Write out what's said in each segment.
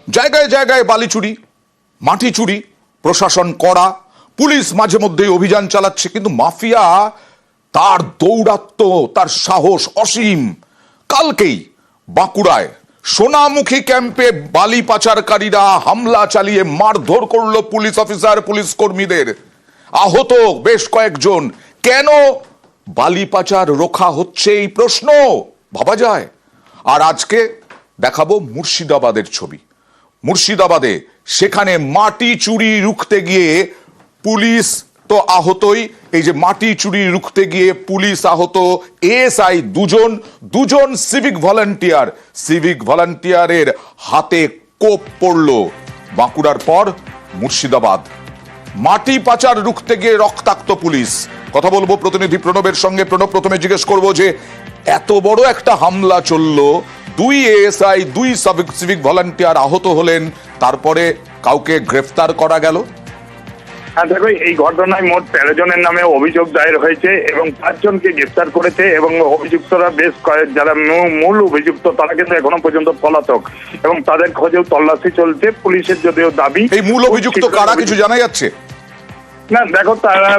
জায়গায় জায়গায় বালি চুরি, মাটি চুরি, প্রশাসন কড়া, পুলিশ মাঝে মধ্যেই অভিযান চালাচ্ছে, কিন্তু মাফিয়া তার দৌরাত্ম্য, তার সাহস অসীম। কালকেই বাঁকুড়ায় সোনামুখী ক্যাম্পে বালি পাচারকারীরা হামলা চালিয়ে মারধর করলো পুলিশ অফিসার, পুলিশ কর্মীদের। আহত বেশ কয়েকজন। কেন বালি পাচার রোখা হচ্ছে এই প্রশ্ন ভাবা যায়। আর আজকে দেখাবো মুর্শিদাবাদের ছবি। মুর্শিদাবাদে সেখানে মাটি চুরি রুখতে গিয়ে পুলিশ তো আহতই, এই যে মাটি চুরি রুখতে গিয়ে পুলিশ আহত, এএসআই দুজন সিভিক ভলান্টিয়ারের হাতে কোপ পড়লো। বাঁকুড়ার পর মুর্শিদাবাদ, মাটি পাচার রুখতে গিয়ে রক্তাক্ত পুলিশ। কথা বলবো প্রতিনিধি প্রণবের সঙ্গে। প্রণব, প্রথমে জিজ্ঞেস করবো যে এত বড় একটা হামলা চললো, 2 এএসআই 2 সিভিক ভলান্টিয়ার আহত হলেন, তারপরে কাউকে গ্রেফতার করা গেল? হ্যাঁ দেখো, এই ঘটনায় মোট 13 জনের নামে অভিযোগ দায়ের হয়েছে এবং 5 জনকে গ্রেফতার করেছে এবং অভিযুক্তরা বেশ যারা মূল অভিযুক্ত তারা কিন্তু এখনো পর্যন্ত পলাতক এবং তাদের খোঁজেও তল্লাশি চলছে। পুলিশের যদিও দাবি, এই মূল অভিযুক্ত কারা কিছু জানা যাচ্ছে না? দেখো, তারা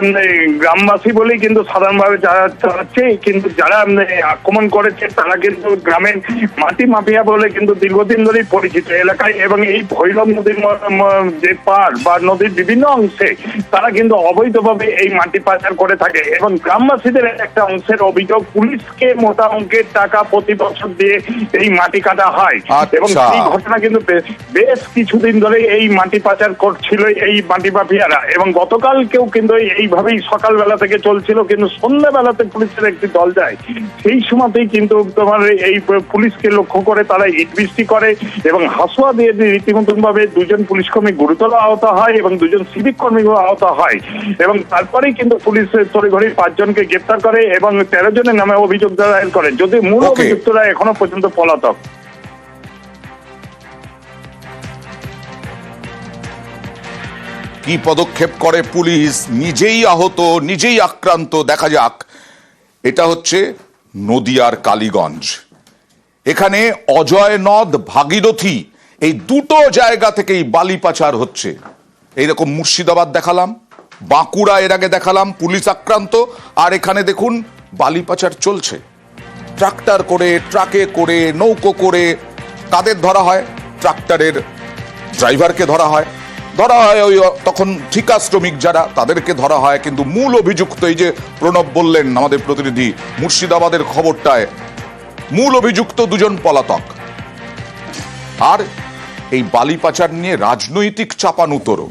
গ্রামবাসী বলেই কিন্তু সাধারণভাবে চালাচ্ছে, কিন্তু যারা আক্রমণ করেছে তারা কিন্তু গ্রামের মাটি মাফিয়া বলে কিন্তু দীর্ঘদিন ধরেই পরিচিত এলাকায়, এবং এই ভৈরব নদীর যে পাড় বা নদীর বিভিন্ন অংশে তারা কিন্তু অবৈধভাবে এই মাটি পাচার করে থাকে। এবং গ্রামবাসীদের একটা অংশের অভিযোগ, পুলিশকে মোটা অঙ্কের টাকা প্রতি বছর দিয়ে এই মাটি কাটা হয় এবং এই ঘটনা কিন্তু বেশ কিছুদিন ধরে এই মাটি পাচার করছিল এই মাটি মাফিয়ারা। এবং গতকাল কেউ কিন্তু এইভাবেই সকালবেলা থেকে চলছিল, কিন্তু সন্ধ্যাবেলাতে পুলিশের একটি দল যায়, সেই সময়তেই কিন্তু তোমার এই পুলিশকে লক্ষ্য করে তারা ইট বৃষ্টি করে এবং হাসুয়া দিয়ে রীতিমতন ভাবে 2 জন পুলিশ কর্মী গুরুতর আহত হয় এবং 2 জন সিভিক কর্মী আহত হয়। এবং তারপরেই কিন্তু পুলিশ তড়িঘড়ি 5 জনকে গ্রেপ্তার করে এবং 13 জনের নামে অভিযোগ দায়ের করে, যদি মূল অভিযুক্তরা এখনো পর্যন্ত পলাতক। কি পদক্ষেপ করে পুলিশ? নিজেই আহত, নিজেই আক্রান্ত, দেখা যাক। এটা হচ্ছে নদিয়ার কালীগঞ্জ। এখানে অজয় নদ, ভাগীরথী, এই দুটো জায়গা থেকেই বালি পাচার হচ্ছে। এইরকম মুর্শিদাবাদ দেখালাম, বাঁকুড়া এর আগে দেখালাম, পুলিশ আক্রান্ত। আর এখানে দেখুন বালি পাচার চলছে, ট্রাক্টর করে, ট্রাকে করে, নৌকো করে। কাদের ধরা হয়? ট্রাক্টরের ড্রাইভারকে ধরা হয় ওই তখন ঠিকা শ্রমিক যারা, তাদেরকে ধরা হয়। কিন্তু মূল অভিযুক্ত, এই যে প্রণব বললেন আমাদের প্রতিনিধি, মুর্শিদাবাদের খবরটায় মূল অভিযুক্ত 2 জন পলাতক। আর এই বালি পাচার নিয়ে রাজনৈতিক চাপানুতরো।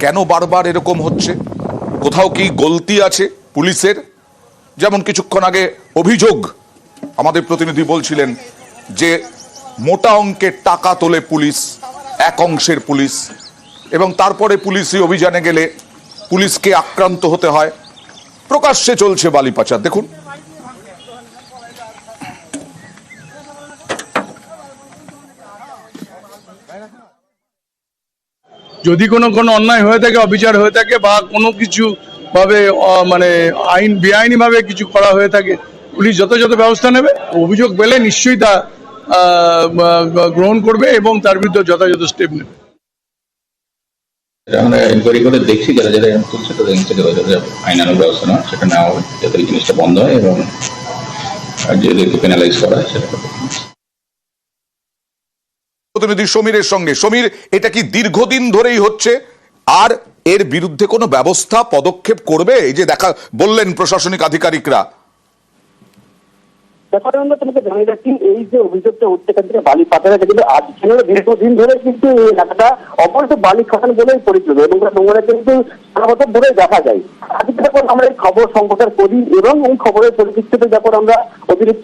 কেন বারবার এরকম হচ্ছে? কোথাও কি গলতি আছে পুলিশের? যেমন কিছুক্ষণ আগে অভিযোগ আমাদের প্রতিনিধি বলছিলেন যে মোটা অঙ্কের টাকা তোলে পুলিশ, এক অংশের পুলিশ, এবং তারপরে পুলিশি অভিযানে গেলে পুলিশকে আক্রান্ত হতে হয়। প্রকাশ্যে চলছে বালি পাচার, দেখুন। যদি কোনো অন্যায় হয়ে থাকে, অবিচার হয়ে থাকে বা কোনো কিছু ভাবে মানে বেআইনি ভাবে কিছু করা হয়ে থাকে, পুলিশ যথাযথ ব্যবস্থা নেবে। অভিযোগ পেলে নিশ্চয়ই তা গ্রহণ করবে এবং তার বিরুদ্ধে যথাযথ স্টেপ নেবে। আমরা এনকোয়ারি করে দেখছি যারা যারা এরকম করছে তাদের নিচে আইনানুগ ব্যবস্থা নেওয়া সেটা নেওয়া হবে, যাতে এই জিনিসটা বন্ধ হয় এবং যাদেরকে পেনালাইজ করা হয় সেটা। প্রতিনিধি সমীরের সঙ্গে। সমীর, এটা কি দীর্ঘদিন ধরেই হচ্ছে আর এর বিরুদ্ধে কোনো ব্যবস্থা পদক্ষেপ করবে? এই যে দেখা বললেন প্রশাসনিক আধিকারিকরা। ব্যাপারে আমরা তোমাকে জানিয়ে রাখি, এই যে অভিযোগটা উঠছে এখান থেকে বালি পাচারের, কিন্তু আজকে দীর্ঘদিন ধরে কিন্তু এই এলাকাটা অবৈধ বালি খাদান বলেই পরিচিত এবং নোংরা কিন্তু সারা বছর ধরে দেখা যায়। আজকে যখন আমরা এই খবর সংপ্রচার করি এবং এই খবরের পরিপ্রেক্ষিতে যখন আমরা অতিরিক্ত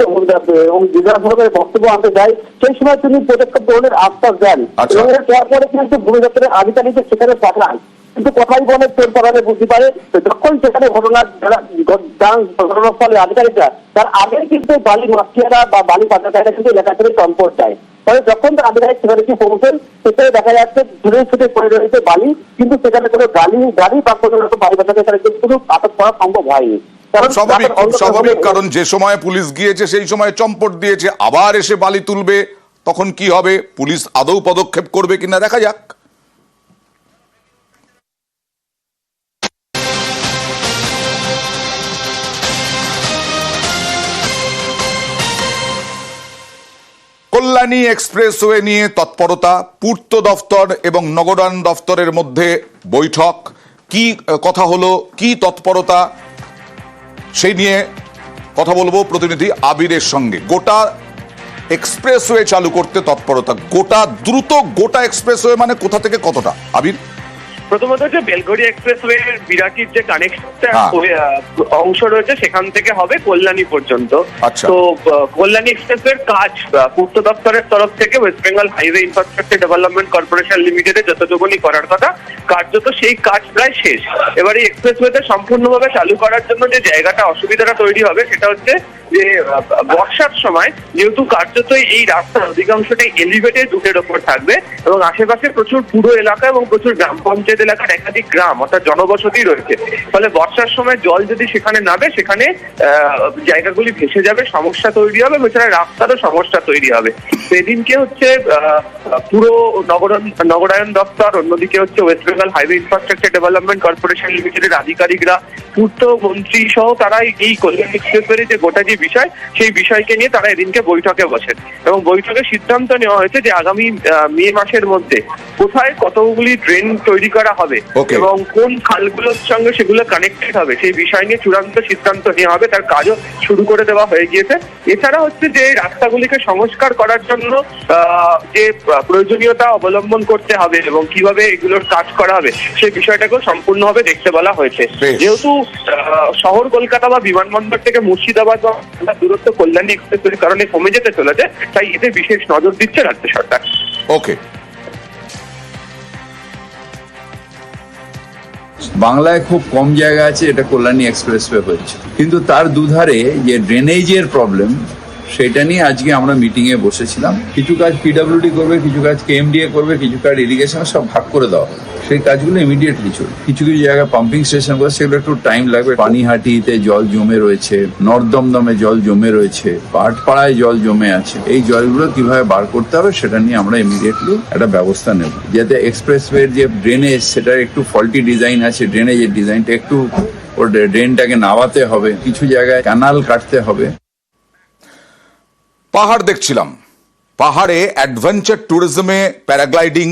এবং জেলা সরকারের বক্তব্য আনতে যাই, সেই সময় তিনি পদক্ষেপ গ্রহণের আশ্বাস দেন এবং তারপরে কিন্তু ভূমি দপ্তরের আধিকারিকদের সেখানে পাঠান। কিন্তু কথাই বলে চোর পালালে বুঝতে পারে, যখন সেখানে ঘটনাস্থলে আধিকারিকরা তার আগে কিন্তু বালি মাফিয়ারা বা বালি পাচারকারীরা কিন্তু এলাকা থেকে চম্পট দেয়। তবে যখন আধিকারিক সেখানে কি পৌঁছেন, সেখানে দেখা যাচ্ছে দূরে ছুটে পড়ে রয়েছে বালি, কিন্তু সেখানে কোনো গাড়ি বা কোনো রকম বালি পাচারকারী কিন্তু আটক করা সম্ভব হয়নি। স্বাভাবিক, কারণ যে সময় পুলিশ গিয়েছে সেই সময় চম্পট দিয়েছে, আবার এসে বালি তুলবে, তখন কি হবে, পুলিশ আদৌ পদক্ষেপ করবে কিনা দেখা যাক। কল্যাণী এক্সপ্রেসওয়ে নিয়ে তৎপরতা, পূর্ত দফতর এবং নগরায়ণ দফতরের মধ্যে বৈঠক, কি কথা হলো, কি তৎপরতা, সেই নিয়ে কথা বলবো প্রতিনিধি আবিরের সঙ্গে। গোটা এক্সপ্রেসওয়ে চালু করতে তৎপরতা, গোটা এক্সপ্রেসওয়ে মানে কোথা থেকে কতটা, আবির? প্রথমত হচ্ছে বেলঘড়ি এক্সপ্রেসওয়ে বিরাটির যে কানেকশনটা অংশ রয়েছে সেখান থেকে হবে কল্যাণী পর্যন্ত। আচ্ছা। তো কল্যাণী এক্সপ্রেসওয়ের কাজ পূর্ত দপ্তরের তরফ থেকে West Bengal highway infrastructure development corporation লিমিটেডে যতটুকুনি করার কথা কার্যত সেই কাজ প্রায় শেষ। এবার এই এক্সপ্রেসওয়েতে সম্পূর্ণভাবে চালু করার জন্য যে জায়গাটা অসুবিধাটা তৈরি হবে সেটা হচ্ছে যে বর্ষার সময় যেহেতু কার্যত এই রাস্তার অধিকাংশটাই এলিভেটেড রুটের ওপর থাকবে এবং আশেপাশে প্রচুর পুরো এলাকা এবং প্রচুর গ্রাম পঞ্চায়েত এলাকার একাধিক গ্রাম অর্থাৎ জনবসতি রয়েছে, ফলে বর্ষার সময় জল যদি সেখানে নামে সেখানে জায়গাগুলি ভেসে যাবে, সমস্যা তৈরি হবে, এছাড়া রাস্তারও সমস্যা তৈরি হবে। সেদিনকে হচ্ছে পুরো নগরায়ণ দপ্তর, অন্যদিকে হচ্ছে West Bengal highway infrastructure development corporation লিমিটেডের আধিকারিকরা, পূর্ত মন্ত্রী সহ তারা এই কল্যাণ এক্সপ্রেসওয়ের যে গোটা যে বিষয় সেই বিষয়কে নিয়ে তারা এদিনকে বৈঠকে বসেন এবং বৈঠকে সিদ্ধান্ত নেওয়া হয়েছে যে আগামী মে মাসের মধ্যে কোথায় কতগুলি ট্রেন তৈরি করা হবে এবং কোন খালগুলোর সঙ্গে সেগুলো কানেক্টেড হবে সেই বিষয় নিয়ে চূড়ান্ত সিদ্ধান্ত নেওয়া হবে। তার কাজও শুরু করে দেওয়া হয়ে গিয়েছে। এছাড়া হচ্ছে যে রাস্তাগুলিকে সংস্কার করার জন্য যে প্রয়োজনীয়তা অবলম্বন করতে হবে এবং কিভাবে এগুলোর কাজ করা হবে সেই বিষয়টাকেও সম্পূর্ণভাবে দেখতে বলা হয়েছে। যেহেতু শহর কলকাতা বা বিমানবন্দর থেকে মুর্শিদাবাদ বা দূরত্ব কল্যাণী এক্সপ্রেসওয়ের কারণে কমে যেতে চলেছে, তাই এতে বিশেষ নজর দিচ্ছে রাজ্য সরকার। ওকে। বাংলায় খুব কম জায়গা আছে এটা কল্যাণী এক্সপ্রেসওয়ে হচ্ছে, কিন্তু তার দুধারে যে ড্রেনেজের প্রবলেম সেটা নিয়ে আজকে আমরা মিটিং এ বসেছিলাম। কিছু কাজ পিডব্লিউডি করবে, কিছু কাজ কেএমডিএ করবে, কিছু কাজ ইরিগেশন, সব ভাগ করে দেওয়া হবে। সেই কাজগুলো ইমিডিয়েটলি চলবে। কিছু কিছু জায়গায় পাম্পিং স্টেশন করে সেগুলো একটু টাইম লাগবে। পানিহাটিতে জল জমে রয়েছে, নর্দমদমে জল জমে রয়েছে, পাটপাড়ায় জল জমে আছে। এই জলগুলো কিভাবে বার করতে হবে সেটা নিয়ে আমরা ইমিডিয়েটলি একটা ব্যবস্থা নেব, যাতে এক্সপ্রেসওয়ের যে ড্রেনেজ সেটার একটু ফল্টি ডিজাইন আছে, ড্রেনেজের ডিজাইনটা একটু ওর ড্রেনটাকে নামাতে হবে, কিছু জায়গায় ক্যানাল কাটতে হবে। পাহাড় দেখছিলাম, পাহাড়ে অ্যাডভেঞ্চার ট্যুরিজমে প্যারাগ্লাইডিং,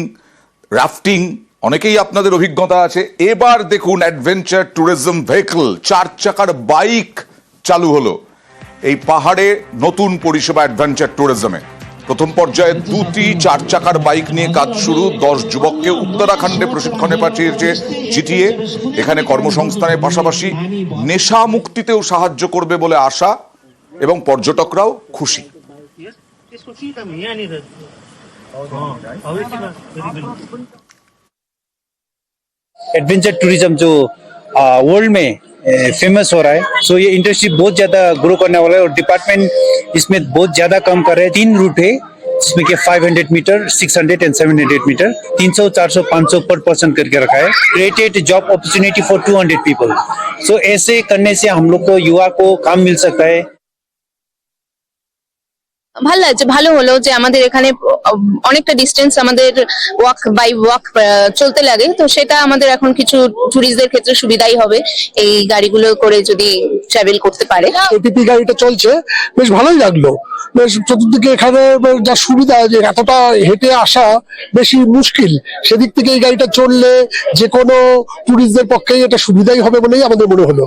রাফটিং অনেকেই আপনাদের অভিজ্ঞতা আছে। এবার দেখুন অ্যাডভেঞ্চার ট্যুরিজম ভেহিকল, 4 চাকার বাইক চালু হলো এই পাহাড়ে। নতুন পরিষেবা অ্যাডভেঞ্চার ট্যুরিজমে। প্রথম পর্যায়ে 2টি 4 চাকার বাইক নিয়ে কাজ শুরু। 10 যুবককে উত্তরাখণ্ডে প্রশিক্ষণে পাঠিয়েছে জিটিএ। এখানে কর্মসংস্থানের পাশাপাশি নেশা মুক্তিতেও সাহায্য করবে বলে আশা এবং পর্যটকরাও খুশি। एडवेंचर टूरिज्म जो वर्ल्ड में फेमस हो रहा है, सो ये इंडस्ट्री बहुत ज्यादा ग्रो करने वाला है और डिपार्टमेंट इसमें बहुत ज्यादा काम कर रहे हैं। 3 रूट है जिसमें कि 500 मीटर, 600 एंड 700 मीटर, 300, 400, 500 पर पर्सन करके रखा है। Created job opportunity for 200 people. So ऐसे करने से हम लोग को युवा को काम मिल सकता है। ভালো লাগছে, ভালো হলো যে আমাদের এখানে অনেকটা ডিস্টেন্স আমাদের ওয়াক চলতে লাগে, তো সেটা আমাদের এখন কিছু ট্যুরিস্টদের ক্ষেত্রে সুবিধাই হবে এই গাড়িগুলো করে যদি ট্রাভেল করতে পারে। এপিপি গাড়িটা চলছে, বেশ ভালোই লাগলো। বেশ চতুর্দিকে এখানে যা সুবিধা, যে এতটা হেঁটে আসা বেশি মুশকিল, সেদিক থেকে এই গাড়িটা চললে যে কোনো ট্যুরিস্টদের পক্ষেই এটা সুবিধাই হবে বলেই আমাদের মনে হলো।